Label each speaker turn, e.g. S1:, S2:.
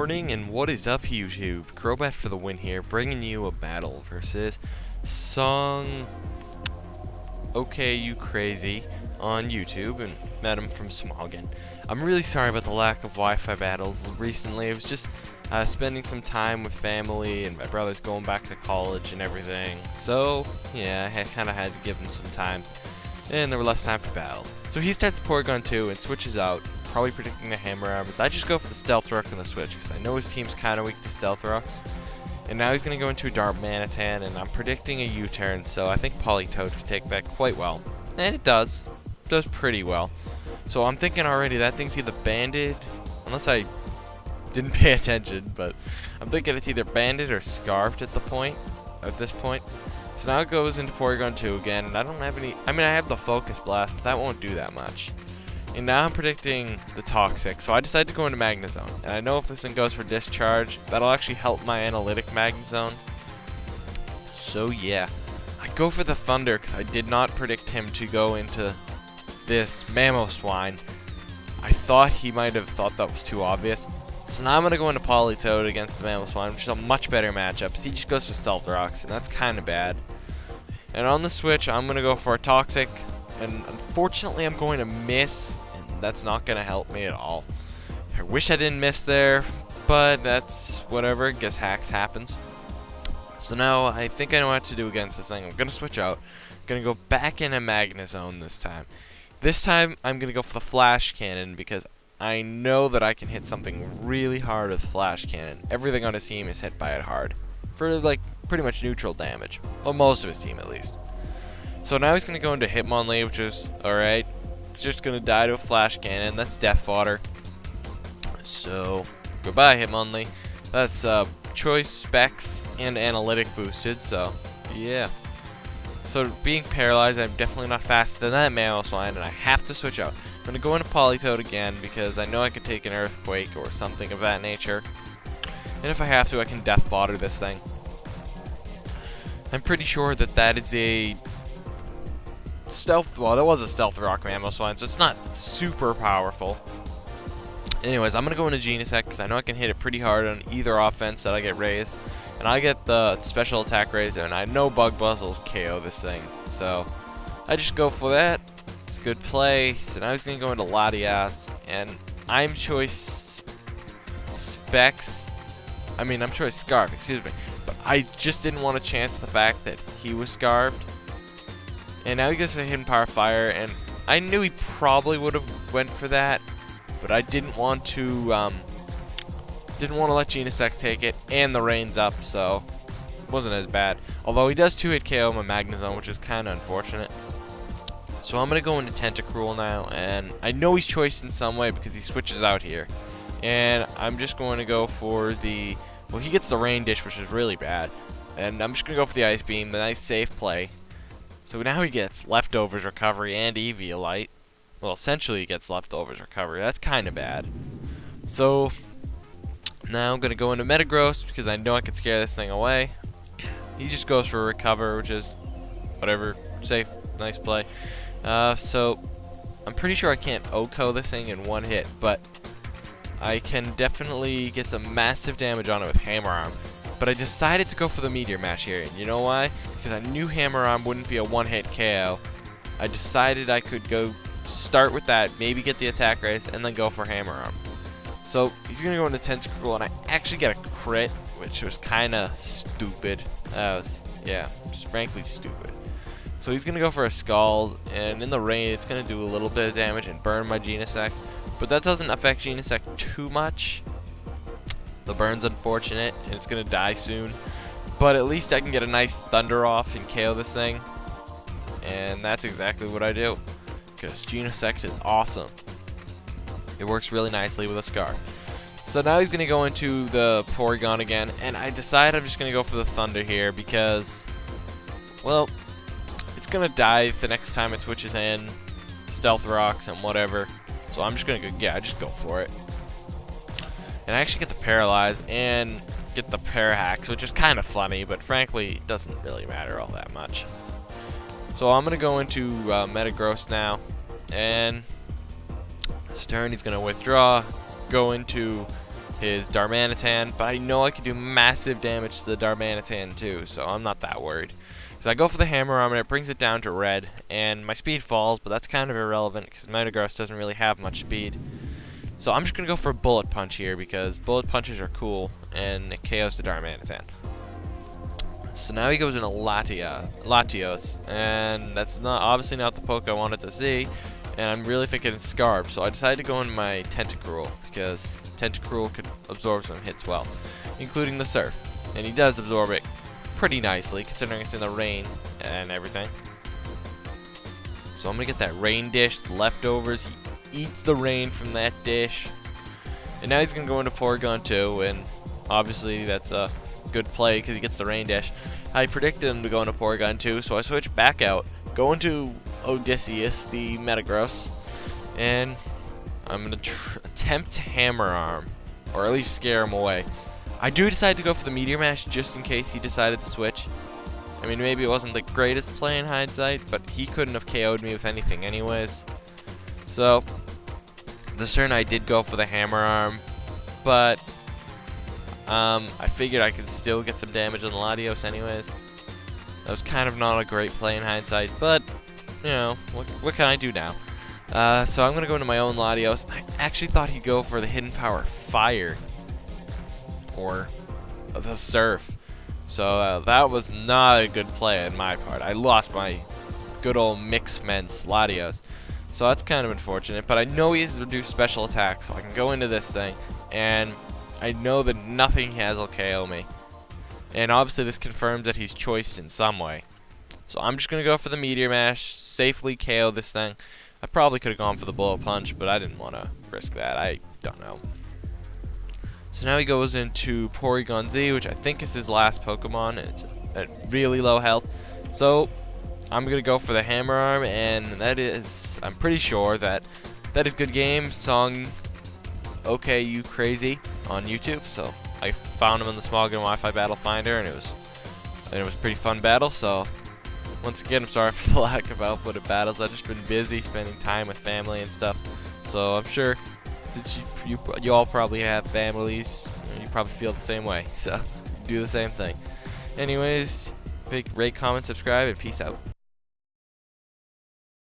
S1: morning, and what is up, YouTube? Crobat for the win here, bringing you a battle versus songokucrazy on YouTube, and met him from Smogon. I'm really sorry about the lack of Wi-Fi battles recently. I was just spending some time with family, and my brother's going back to college and everything. So yeah, I kind of had to give him some time, and there were less time for battles. So he starts Porygon 2 and switches out, probably predicting the Hammer Armors. I just go for the Stealth Rock on the switch because I know his team's kind of weak to Stealth Rocks. And now he's going to go into a Darmanitan, and I'm predicting a U-turn, so I think Politoed could take that quite well. And it does. It does pretty well. So I'm thinking already that thing's either banded, unless I didn't pay attention, but I'm thinking it's either banded or scarfed at this point. So now it goes into Porygon 2 again, and I don't have any, I have the Focus Blast, but that won't do that much. And now I'm predicting the Toxic, so I decided to go into Magnezone. And I know if this thing goes for Discharge, that'll actually help my Analytic Magnezone. So yeah, I go for the Thunder because I did not predict him to go into this Mamoswine. I thought he might have thought that was too obvious. So now I'm going to go into Politoed against the Mamoswine, which is a much better matchup. So he just goes for Stealth Rocks, and that's kind of bad. And on the switch, I'm going to go for a Toxic. And unfortunately, I'm going to miss, and that's not going to help me at all. I wish I didn't miss there, but that's whatever. I guess hacks happens. So now I think I know what to do against this thing. I'm going to switch out. I'm going to go back into Magnezone this time. This time, I'm going to go for the Flash Cannon because I know that I can hit something really hard with Flash Cannon. Everything on his team is hit by it hard. For like pretty much neutral damage. Well, most of his team at least. So now he's going to go into Hitmonlee, which is alright. It's just going to die to a Flash Cannon. That's Death Fodder. So, goodbye Hitmonlee. That's Choice, Specs, and Analytic boosted, so yeah. So being paralyzed, I'm definitely not faster than that Mamoswine, and I have to switch out. I'm going to go into Politoed again because I know I could take an Earthquake or something of that nature. And if I have to, I can Death Fodder this thing. I'm pretty sure that that is a Stealth, well, that was a Stealth Rock Mamoswine, so it's not super powerful. Anyways, I'm going to go into Genesect because I know I can hit it pretty hard on either offense that I get raised. And I get the special attack raised, and I know Bug Buzz will KO this thing. So, I just go for that. It's a good play. So now he's going to go into Latias, and I'm choice Specs. I'm choice Scarf, excuse me. But I just didn't want to chance the fact that he was Scarfed. And now he gets a Hidden Power Fire, and I knew he probably would have went for that, but I didn't want to let Genesect take it, and the Rain's up, so it wasn't as bad. Although he does 2-hit KO my Magnezone, which is kind of unfortunate. So I'm going to go into Tentacruel now, and I know he's choiced in some way because he switches out here. And I'm just going to go for the, well, he gets the Rain Dish, which is really bad. And I'm just going to go for the Ice Beam, the nice safe play. So now he gets Leftovers Recovery and Eviolite. Well, essentially he gets Leftovers Recovery. That's kind of bad. So now I'm going to go into Metagross because I know I can scare this thing away. He just goes for Recover, which is whatever. Safe. Nice play. So I'm pretty sure I can't OHKO this thing in one hit, but I can definitely get some massive damage on it with Hammer Arm. But I decided to go for the Meteor Mash here, and you know why? Because I knew Hammer Arm wouldn't be a one-hit KO. I decided I could go start with that, maybe get the attack raise, and then go for Hammer Arm. So he's going to go into Tentacruel, and I actually get a crit, which was kind of stupid. Yeah, just frankly stupid. So he's going to go for a Scald, and in the rain it's going to do a little bit of damage and burn my Genesect. But that doesn't affect Genesect too much. The burn's unfortunate, and it's going to die soon. But at least I can get a nice Thunder off and KO this thing. And that's exactly what I do. Because Genesect is awesome. It works really nicely with a Scarf. So now he's going to go into the Porygon again. And I decide I'm just going to go for the Thunder here because, well, it's going to die the next time it switches in. Stealth Rocks and whatever. So I'm just going to go, yeah, I just go for it. And I actually get the Paralyze and get the Parahacks, which is kind of funny, but frankly, it doesn't really matter all that much. So I'm going to go into Metagross now, and this turn he's going to withdraw, go into his Darmanitan, but I know I can do massive damage to the Darmanitan too, so I'm not that worried. So I go for the Hammer Arm, and it brings it down to red, and my speed falls, but that's kind of irrelevant because Metagross doesn't really have much speed. So I'm just going to go for a Bullet Punch here because Bullet Punches are cool, and it KOs the Darmanitan. So now he goes into Latios, and that's obviously not the poke I wanted to see, and I'm really thinking it's Scarf, so I decided to go into my Tentacruel because Tentacruel could absorb some hits well, including the Surf, and he does absorb it pretty nicely considering it's in the rain and everything. So I'm gonna get that rain dish, the leftovers. He eats the rain from that dish, and now he's gonna go into Porygon 2, and obviously that's a good play because he gets the rain dish. I predicted him to go into Porygon 2, so I switch back out, go into Odysseus, the Metagross, and I'm gonna attempt to Hammer Arm, or at least scare him away. I do decide to go for the Meteor Mash just in case he decided to switch. I mean, maybe it wasn't the greatest play in hindsight, but he couldn't have KO'd me with anything anyways. So, this turn I did go for the Hammer Arm, but I figured I could still get some damage on the Latios anyways. That was kind of not a great play in hindsight, but, you know, what can I do now? So I'm going to go into my own Latios. I actually thought he'd go for the Hidden Power Fire, or the Surf. So that was not a good play on my part. I lost my good old Mixmen's Latios. So that's kind of unfortunate, but I know he has reduced special attack, so I can go into this thing, and I know that nothing he has will KO me. And obviously this confirms that he's choiced in some way. So I'm just going to go for the Meteor Mash, safely KO this thing. I probably could have gone for the Bullet Punch, but I didn't want to risk that. I don't know. So now he goes into Porygon Z, which I think is his last Pokemon, and it's at really low health. So I'm going to go for the Hammer Arm, and that is, I'm pretty sure that is good game. songokucrazy on YouTube. So I found him in the Smogon Wi-Fi Battle Finder, and it was a pretty fun battle. So once again, I'm sorry for the lack of output of battles. I've just been busy spending time with family and stuff. So I'm sure, since you all probably have families, you probably feel the same way. So do the same thing. Anyways, rate, comment, subscribe, and peace out.